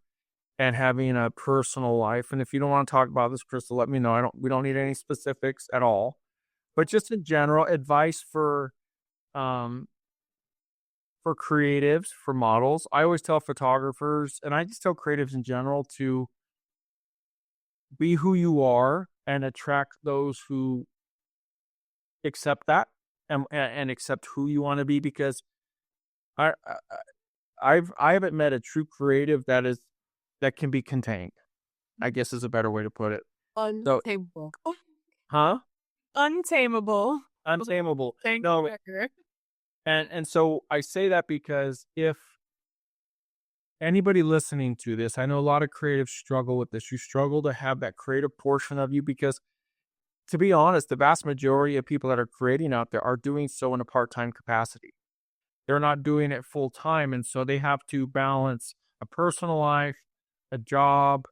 and having a personal life? And if you don't want to talk about this, Krystal, let me know. We don't need any specifics at all, but just in general, advice for creatives, for models. I always tell photographers, and I just tell creatives in general, to be who you are and attract those who accept that and accept who you want to be, because I haven't met a true creative that can be contained, I guess is a better way to put it. Untamable. Huh? Untamable. Untamable. Thank No, you. and so I say that because if anybody listening to this, I know a lot of creatives struggle with this. You struggle to have that creative portion of you because, to be honest, the vast majority of people that are creating out there are doing so in a part-time capacity. They're not doing it full-time, and so they have to balance a personal life, a job,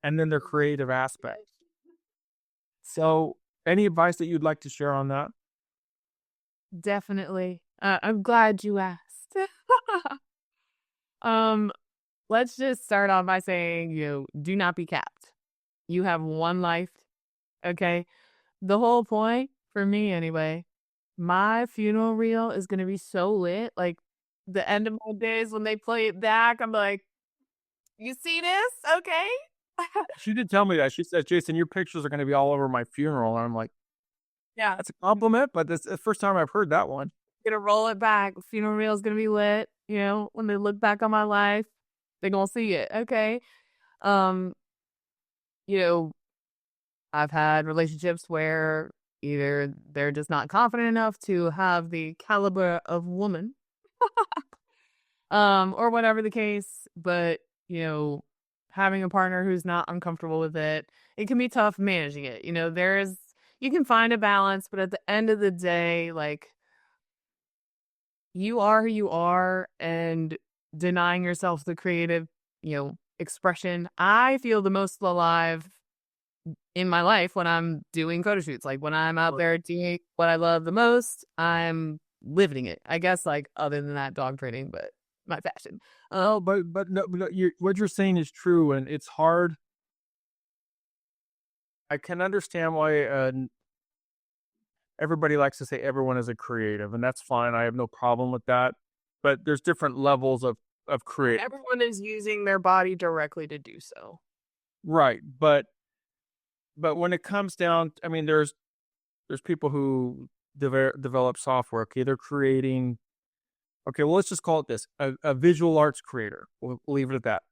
and then their creative aspect. So, any advice that you'd like to share on that? Definitely. I'm glad you asked. Let's just start off by saying, do not be capped. You have one life, okay? The whole point, for me anyway, my funeral reel is going to be so lit. Like, the end of my days when they play it back, I'm like, you see this? Okay. She did tell me that. She said, Jason, your pictures are going to be all over my funeral. And I'm like, Yeah. that's a compliment, but that's the first time I've heard that one. Gonna roll it back. Funeral reel is gonna be lit. When they look back on my life, they're gonna see it. Okay. Um, I've had relationships where either they're just not confident enough to have the caliber of woman, or whatever the case, but having a partner who's not uncomfortable with it, it can be tough managing it. You can find a balance, but at the end of the day, like, you are who you are, and denying yourself the creative, expression. I feel the most alive in my life when I'm doing photo shoots. Like, when I'm out there doing what I love the most, I'm living it. I guess, like, other than that, dog training, but my passion. Oh, but no, what you're saying is true, and it's hard. I can understand why everybody likes to say everyone is a creative, and that's fine. I have no problem with that. But there's different levels of creative. Everyone is using their body directly to do so. Right. But when it comes down, I mean, there's people who develop software. Okay, they're creating. Okay, well, let's just call it this: a visual arts creator. We'll leave it at that.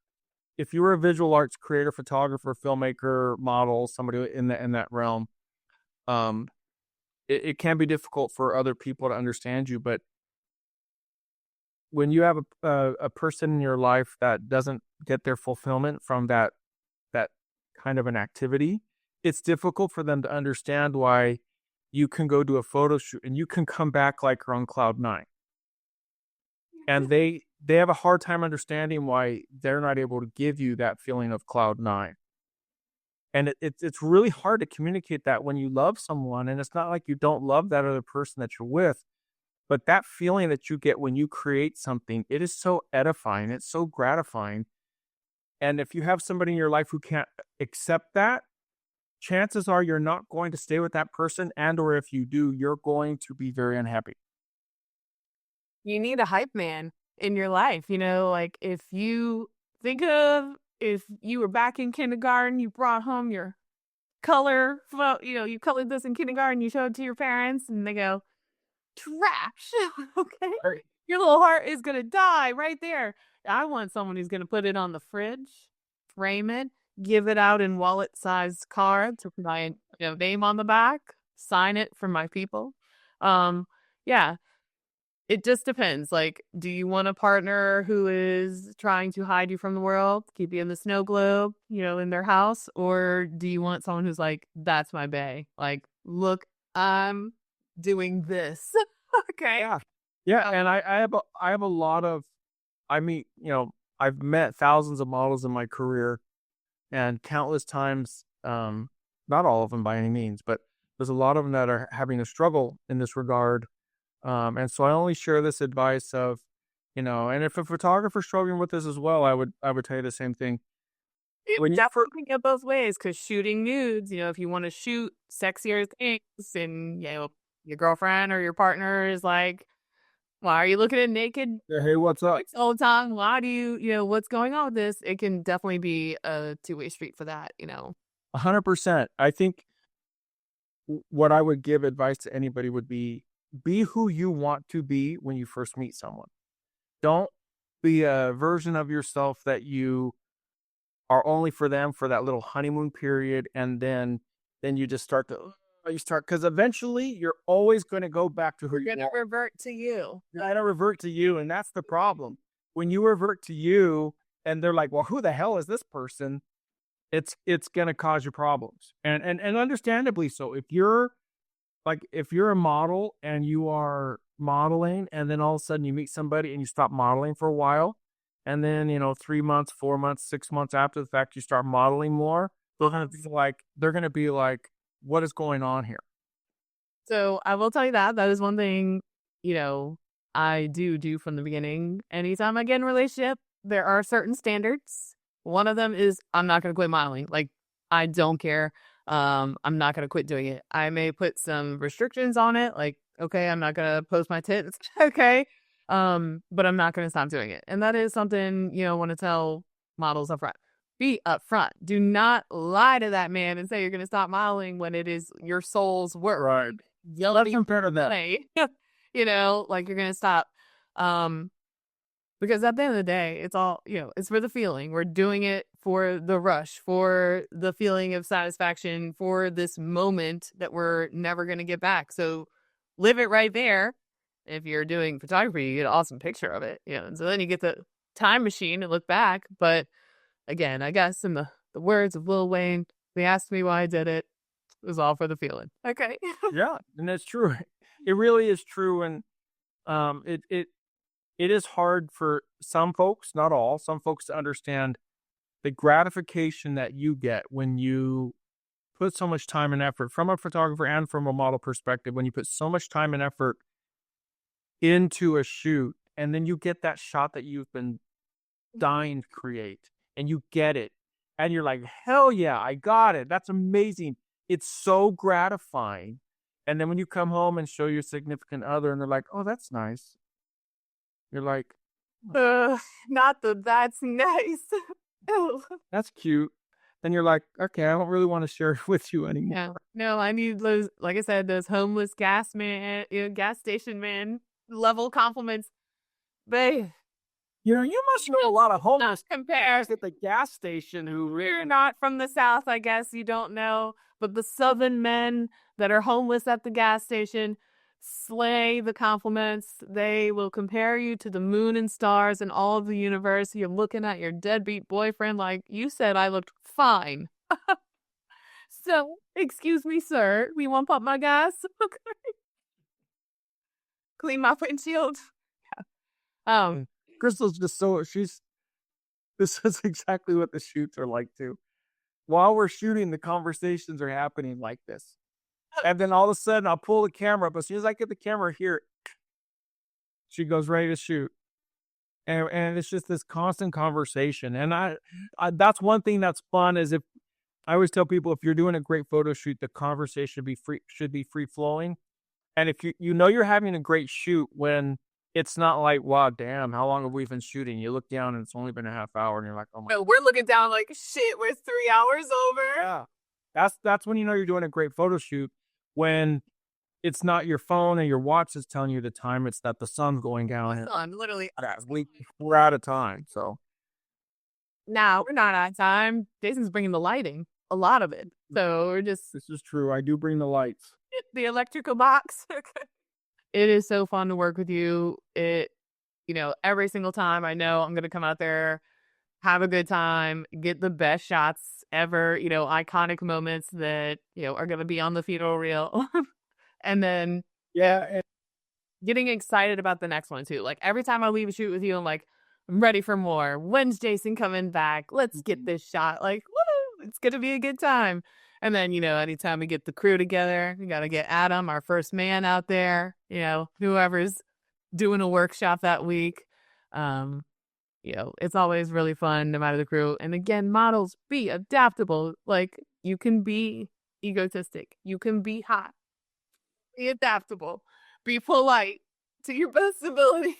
If you were a visual arts creator, photographer, filmmaker, model, somebody in that realm, it can be difficult for other people to understand you. But when you have a person in your life that doesn't get their fulfillment from that kind of an activity, it's difficult for them to understand why you can go do a photo shoot and you can come back like you're on cloud 9. And they have a hard time understanding why they're not able to give you that feeling of cloud 9. And it's really hard to communicate that when you love someone. And it's not like you don't love that other person that you're with, but that feeling that you get when you create something, it is so edifying. It's so gratifying. And if you have somebody in your life who can't accept that, chances are you're not going to stay with that person. And or if you do, you're going to be very unhappy. You need a hype man in your life. Like, if you think of, if you were back in kindergarten, you brought home your color, you colored this in kindergarten, you showed it to your parents, and they go, trash. Okay. Right. Your little heart is going to die right there. I want someone who's going to put it on the fridge, frame it, give it out in wallet-sized cards with my name on the back, sign it for my people. Yeah, it just depends. Like, do you want a partner who is trying to hide you from the world, keep you in the snow globe, in their house? Or do you want someone who's like, that's my bae? Like, look, I'm doing this. Okay. Yeah. Yeah. And I have a lot of, I've met thousands of models in my career and countless times, not all of them by any means, but there's a lot of them that are having a struggle in this regard. And so I only share this advice of, and if a photographer's struggling with this as well, I would tell you the same thing. When definitely go both ways, because shooting nudes, if you want to shoot sexier things and, your girlfriend or your partner is like, why are you looking at naked Hey, what's up? all the time? Why do you, what's going on with this? It can definitely be a two-way street for that, 100%. I think what I would give advice to anybody would be who you want to be when you first meet someone. Don't be a version of yourself that you are only for them for that little honeymoon period, and then you just start because eventually you're always going to go back to who you're going to revert to you. You're going to revert to you, and that's the problem. When you revert to you, and they're like, "Well, who the hell is this person?" It's going to cause you problems, and understandably so. If you're a model and you are modeling, and then all of a sudden you meet somebody and you stop modeling for a while, and then 3 months, 4 months, 6 months after the fact you start modeling more, they're gonna be like, what is going on here? So I will tell you that is one thing I do from the beginning. Anytime I get in a relationship, there are certain standards. One of them is I'm not going to quit modeling. Like, I don't care. I'm not going to quit doing it. I may put some restrictions on it. Like, okay, I'm not going to post my tits. Okay. But I'm not going to stop doing it. And that is something, I want to tell models up front. Be upfront. Do not lie to that man and say you're going to stop modeling when it is your soul's work. Right. Let's compare to that. Like you're going to stop. Because at the end of the day, it's all, it's for the feeling. We're doing it for the rush, for the feeling of satisfaction, for this moment that we're never going to get back. So live it right there. If you're doing photography, you get an awesome picture of it. And so then you get the time machine and look back. But again, I guess in the words of Lil Wayne, they asked me why I did it. It was all for the feeling. Okay. Yeah, and that's true. It really is true. And it is hard for some folks, not all, some folks to understand the gratification that you get when you put so much time and effort from a photographer and from a model perspective, when you put so much time and effort into a shoot, and then you get that shot that you've been dying to create, and you get it, and you're like, hell yeah, I got it. That's amazing. It's so gratifying. And then when you come home and show your significant other, and they're like, oh, that's nice. You're like, not that's nice. That's cute. Then you're like, okay, I don't really want to share it with you anymore. Yeah. No, I need those, like I said, those homeless gas station man level compliments. Babe, you must know a lot of homeless compares at the gas station who really... You're not from the South, I guess you don't know, but the Southern men that are homeless at the gas station slay the compliments. They will compare you to the moon and stars and all of the universe. You're looking at your deadbeat boyfriend like, you said I looked fine. So, excuse me, sir. We want to pump my gas? Okay. Clean my windshield. Yeah. Krystal's just this is exactly what the shoots are like too. While we're shooting, the conversations are happening like this. And then all of a sudden, I'll pull the camera up. As soon as I get the camera here, she goes ready to shoot. And it's just this constant conversation. And I that's one thing that's fun is if I always tell people, if you're doing a great photo shoot, the conversation should be free flowing. And if you're having a great shoot when it's not like, wow, damn, how long have we been shooting? You look down and it's only been a half hour, and you're like, oh my. Well, we're looking down like, shit, we're 3 hours over. Yeah, that's when you're doing a great photo shoot. When it's not your phone and your watch is telling you the time, it's that the sun's going down. Sun, literally. We're out of time. So Now we're not on time. Jason's bringing the lighting, a lot of it. So we're just This is true. I do bring the lights. the electrical box. It is so fun to work with you. Every single time I know I'm going to come out there, have a good time, get the best shots ever, iconic moments that, are going to be on the fetal reel. And then Yeah. getting excited about the next one too. Like every time I leave a shoot with you, I'm like, I'm ready for more. When's Jason coming back? Let's get this shot. Like, woo, it's going to be a good time. And then, anytime we get the crew together, we got to get Adam, our first man out there, whoever's doing a workshop that week. It's always really fun no matter the crew. And again, models, be adaptable. Like you can be egotistic. You can be hot. Be adaptable. Be polite to your best ability.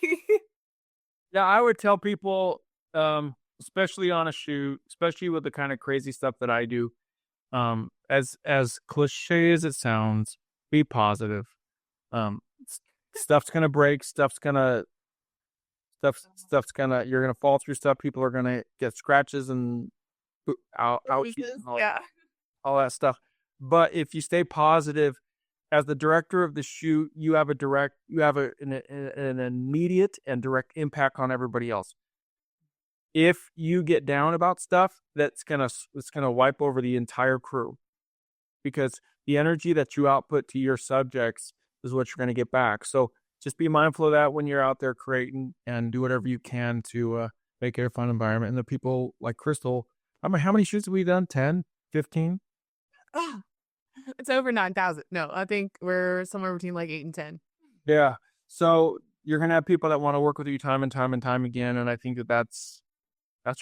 Yeah, I would tell people, especially on a shoot, especially with the kind of crazy stuff that I do, as cliche as it sounds, be positive. Stuff's gonna break. You're gonna fall through stuff. People are gonna get scratches and out, Yeah. all that stuff. But if you stay positive, as the director of the shoot, you have an immediate and direct impact on everybody else. If you get down about stuff, it's gonna wipe over the entire crew, because the energy that you output to your subjects is what you're gonna get back. So just be mindful of that when you're out there creating, and do whatever you can to make it a fun environment. And the people like Krystal, how many shoots have we done? 10, 15? Oh, it's over 9,000. No, I think we're somewhere between like 8 and 10. Yeah. So you're going to have people that want to work with you time and time and time again. And I think that's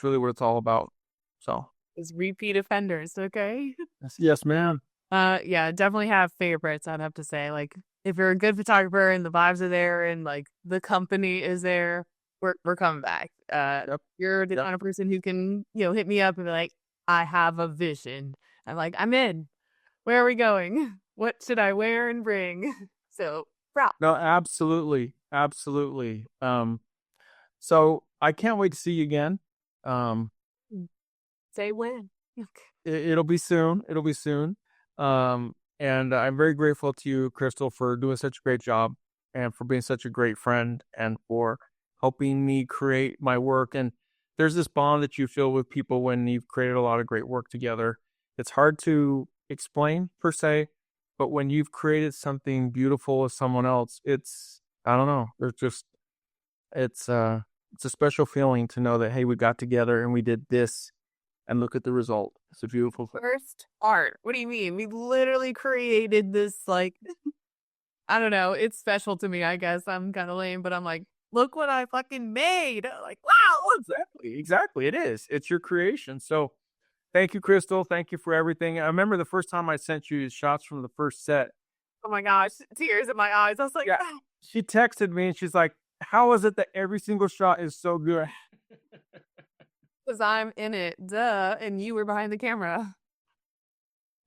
really what it's all about. So It's repeat offenders. Okay. yes, ma'am. Yeah, definitely have favorites. I'd have to say, like, if you're a good photographer and the vibes are there and like the company is there, we're coming back. Yep. You're the kind of person who can, hit me up and be like, I have a vision. I'm like, I'm in. Where are we going? What should I wear and bring? So proud. No, absolutely. Absolutely. So I can't wait to see you again. Say when. It'll be soon. It'll be soon. And I'm very grateful to you, Krystal, for doing such a great job, and for being such a great friend, and for helping me create my work. And there's this bond that you feel with people when you've created a lot of great work together. It's hard to explain per se, but when you've created something beautiful with someone else, I don't know. It's a special feeling to know that, hey, we got together and we did this, and look at the result. It's a beautiful thing. First art. What do you mean? We literally created this, like, I don't know. It's special to me, I guess. I'm kind of lame, but I'm like, look what I fucking made. Like, wow. Exactly. It is. It's your creation. So thank you, Krystal. Thank you for everything. I remember the first time I sent you shots from the first set. Oh my gosh. Tears in my eyes. I was like, yeah. She texted me and she's like, how is it that every single shot is so good? Because I'm in it, duh, and you were behind the camera.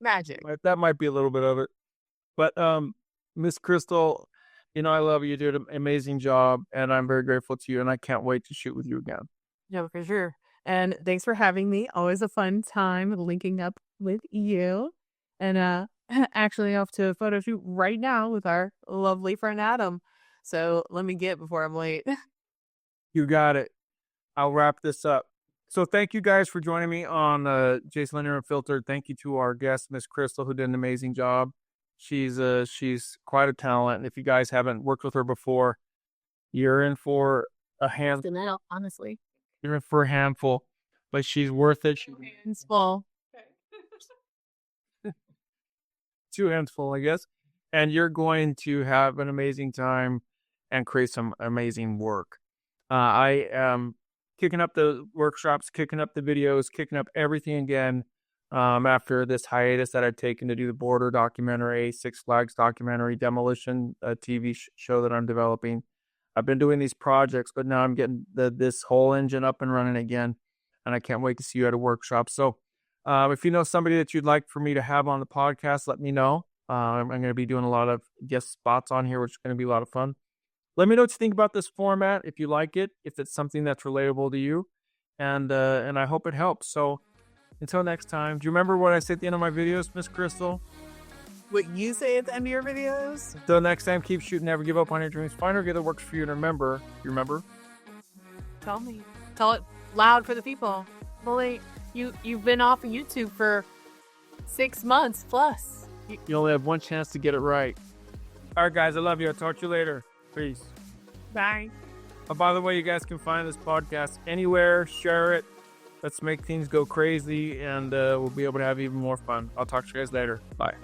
Magic. That might be a little bit of it. But Miss Krystal, I love you. You did an amazing job, and I'm very grateful to you, and I can't wait to shoot with you again. Yeah, for sure. And thanks for having me. Always a fun time linking up with you. And actually off to a photo shoot right now with our lovely friend Adam. So let me get before I'm late. You got it. I'll wrap this up. So thank you guys for joining me on Jason Lanier Unfiltered. Thank you to our guest, Miss Krystal, who did an amazing job. She's quite a talent. And if you guys haven't worked with her before, you're in for a handful. Honestly. You're in for a handful, but she's worth it. Hands full. 2 hands full, I guess. And you're going to have an amazing time and create some amazing work. I am kicking up the workshops, kicking up the videos, kicking up everything again after this hiatus that I've taken to do the Border documentary, Six Flags documentary, Demolition, a TV show that I'm developing. I've been doing these projects, but now I'm getting this whole engine up and running again, and I can't wait to see you at a workshop. So if you know somebody that you'd like for me to have on the podcast, let me know. I'm going to be doing a lot of guest spots on here, which is going to be a lot of fun. Let me know what you think about this format, if you like it, if it's something that's relatable to you. and I hope it helps. So until next time, do you remember what I say at the end of my videos, Miss Krystal? What you say at the end of your videos? Until next time, keep shooting, never give up on your dreams. Find a gear that works for you, and remember, you remember? Tell me. Tell it loud for the people. Well, you've been off of YouTube for 6 months plus. You only have one chance to get it right. All right, guys, I love you. I'll talk to you later. Peace. Bye. Oh, by the way, you guys can find this podcast anywhere. Share it. Let's make things go crazy, and we'll be able to have even more fun. I'll talk to you guys later. Bye.